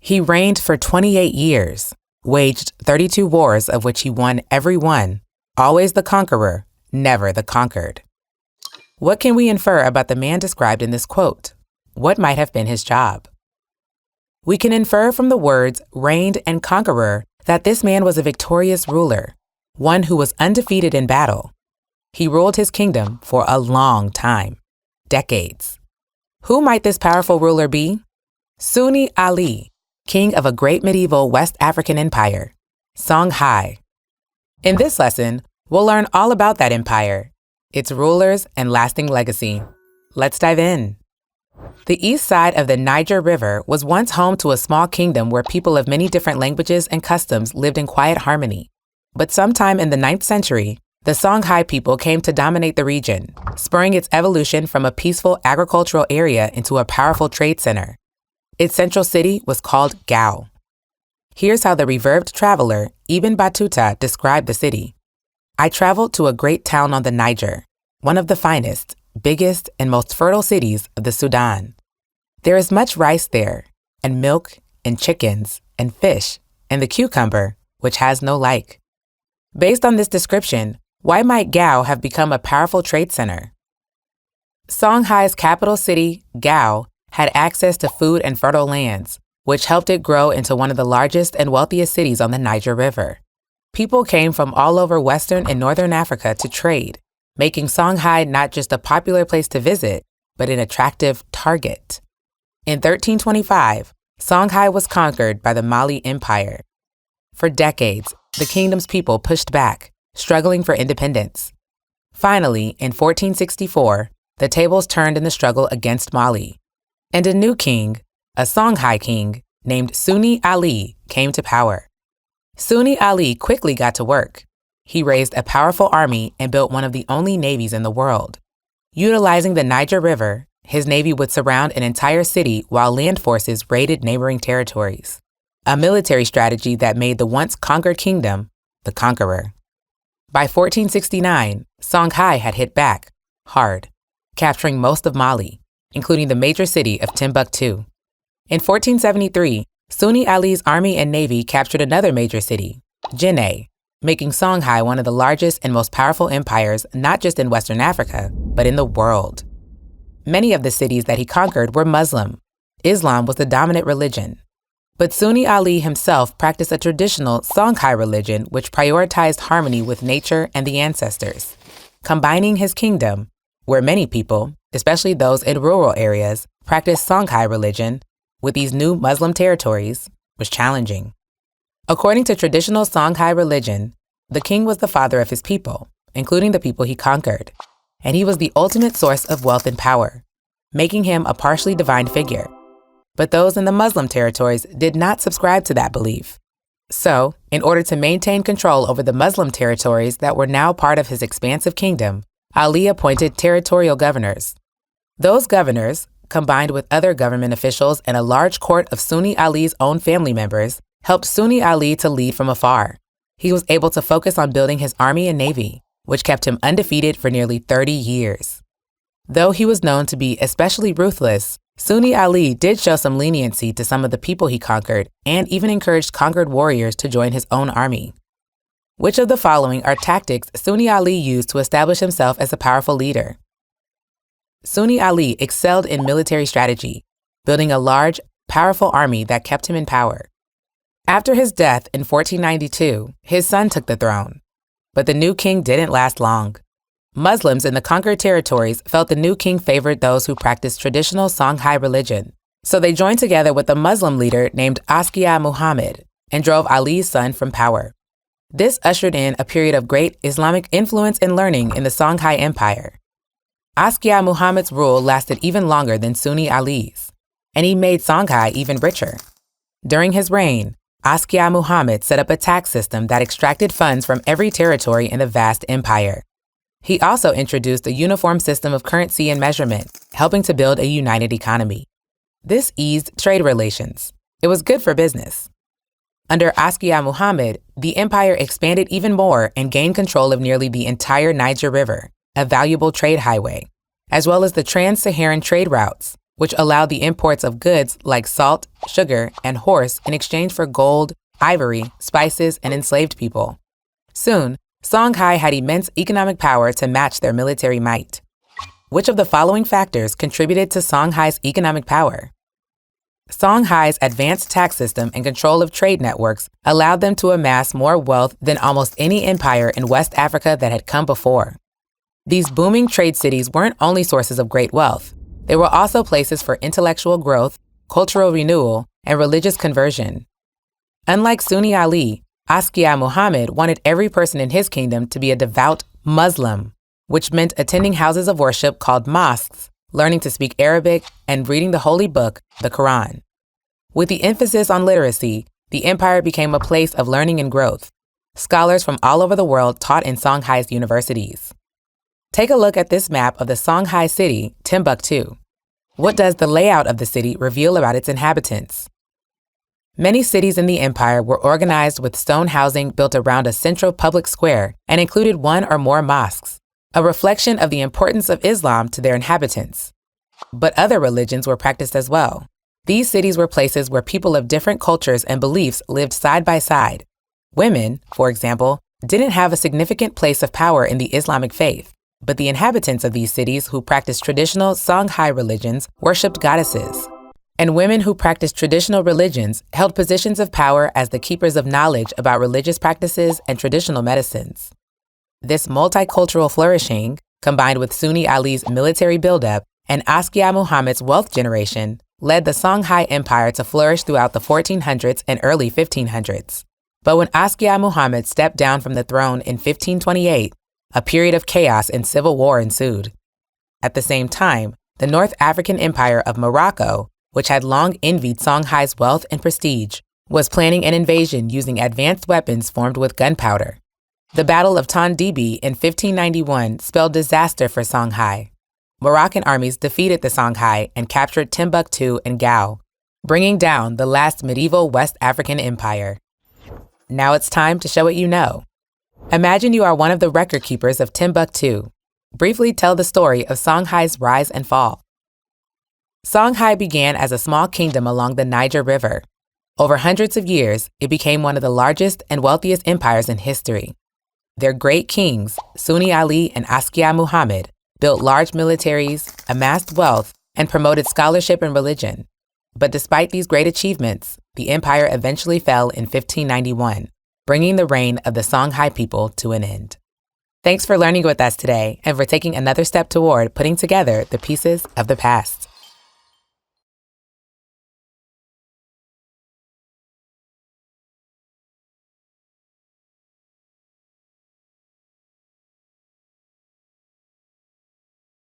He reigned for 28 years, waged 32 wars of which he won every one, always the conqueror, never the conquered. What can we infer about the man described in this quote? What might have been his job? We can infer from the words reigned and conqueror that this man was a victorious ruler, one who was undefeated in battle. He ruled his kingdom for a long time, decades. Who might this powerful ruler be? Sunni Ali, king of a great medieval West African empire, Songhai. In this lesson, we'll learn all about that empire, its rulers and lasting legacy. Let's dive in. The east side of the Niger River was once home to a small kingdom where people of many different languages and customs lived in quiet harmony. But sometime in the 9th century, the Songhai people came to dominate the region, spurring its evolution from a peaceful agricultural area into a powerful trade center. Its central city was called Gao. Here's how the revered traveler Ibn Battuta described the city. I traveled to a great town on the Niger, one of the finest, biggest, and most fertile cities of the Sudan. There is much rice there, and milk, and chickens, and fish, and the cucumber, which has no like. Based on this description, why might Gao have become a powerful trade center? Songhai's capital city, Gao, had access to food and fertile lands, which helped it grow into one of the largest and wealthiest cities on the Niger River. People came from all over Western and Northern Africa to trade, making Songhai not just a popular place to visit, but an attractive target. In 1325, Songhai was conquered by the Mali Empire. For decades, the kingdom's people pushed back, struggling for independence. Finally, in 1464, the tables turned in the struggle against Mali, and a new king, a Songhai king, named Sunni Ali, came to power. Sunni Ali quickly got to work. He raised a powerful army and built one of the only navies in the world. Utilizing the Niger River, his navy would surround an entire city while land forces raided neighboring territories, a military strategy that made the once conquered kingdom the conqueror. By 1469, Songhai had hit back hard, capturing most of Mali, including the major city of Timbuktu. In 1473, Sunni Ali's army and navy captured another major city, Jinneh, making Songhai one of the largest and most powerful empires not just in Western Africa, but in the world. Many of the cities that he conquered were Muslim. Islam was the dominant religion. But Sunni Ali himself practiced a traditional Songhai religion which prioritized harmony with nature and the ancestors. Combining his kingdom, where many people, especially those in rural areas, practiced Songhai religion, with these new Muslim territories, was challenging. According to traditional Songhai religion, the king was the father of his people, including the people he conquered, and he was the ultimate source of wealth and power, making him a partially divine figure. But those in the Muslim territories did not subscribe to that belief. So, in order to maintain control over the Muslim territories that were now part of his expansive kingdom, Ali appointed territorial governors. Those governors, combined with other government officials and a large court of Sunni Ali's own family members, helped Sunni Ali to lead from afar. He was able to focus on building his army and navy, which kept him undefeated for nearly 30 years. Though he was known to be especially ruthless, Sunni Ali did show some leniency to some of the people he conquered and even encouraged conquered warriors to join his own army. Which of the following are tactics Sunni Ali used to establish himself as a powerful leader? Sunni Ali excelled in military strategy, building a large, powerful army that kept him in power. After his death in 1492, his son took the throne. But the new king didn't last long. Muslims in the conquered territories felt the new king favored those who practiced traditional Songhai religion, so they joined together with a Muslim leader named Askia Muhammad and drove Ali's son from power. This ushered in a period of great Islamic influence and learning in the Songhai Empire. Askia Muhammad's rule lasted even longer than Sunni Ali's, and he made Songhai even richer. During his reign, Askia Muhammad set up a tax system that extracted funds from every territory in the vast empire. He also introduced a uniform system of currency and measurement, helping to build a united economy. This eased trade relations. It was good for business. Under Askia Muhammad, the empire expanded even more and gained control of nearly the entire Niger River, a valuable trade highway, as well as the trans-Saharan trade routes, which allowed the imports of goods like salt, sugar, and horse in exchange for gold, ivory, spices, and enslaved people. Soon, Songhai had immense economic power to match their military might. Which of the following factors contributed to Songhai's economic power? Songhai's advanced tax system and control of trade networks allowed them to amass more wealth than almost any empire in West Africa that had come before. These booming trade cities weren't only sources of great wealth, they were also places for intellectual growth, cultural renewal, and religious conversion. Unlike Sunni Ali, Askia Muhammad wanted every person in his kingdom to be a devout Muslim, which meant attending houses of worship called mosques, learning to speak Arabic, and reading the holy book, the Quran. With the emphasis on literacy, the empire became a place of learning and growth. Scholars from all over the world taught in Songhai's universities. Take a look at this map of the Songhai city, Timbuktu. What does the layout of the city reveal about its inhabitants? Many cities in the empire were organized with stone housing built around a central public square and included one or more mosques, a reflection of the importance of Islam to their inhabitants. But other religions were practiced as well. These cities were places where people of different cultures and beliefs lived side by side. Women, for example, didn't have a significant place of power in the Islamic faith, but the inhabitants of these cities who practiced traditional Songhai religions worshipped goddesses. And women who practiced traditional religions held positions of power as the keepers of knowledge about religious practices and traditional medicines. This multicultural flourishing, combined with Sunni Ali's military buildup and Askia Muhammad's wealth generation, led the Songhai Empire to flourish throughout the 1400s and early 1500s. But when Askia Muhammad stepped down from the throne in 1528, a period of chaos and civil war ensued. At the same time, the North African Empire of Morocco, which had long envied Songhai's wealth and prestige, was planning an invasion using advanced weapons formed with gunpowder. The Battle of Tondibi in 1591 spelled disaster for Songhai. Moroccan armies defeated the Songhai and captured Timbuktu and Gao, bringing down the last medieval West African empire. Now it's time to show what you know. Imagine you are one of the record keepers of Timbuktu. Briefly tell the story of Songhai's rise and fall. Songhai began as a small kingdom along the Niger River. Over hundreds of years, it became one of the largest and wealthiest empires in history. Their great kings, Sunni Ali and Askia Muhammad, built large militaries, amassed wealth, and promoted scholarship and religion. But despite these great achievements, the empire eventually fell in 1591, bringing the reign of the Songhai people to an end. Thanks for learning with us today and for taking another step toward putting together the pieces of the past.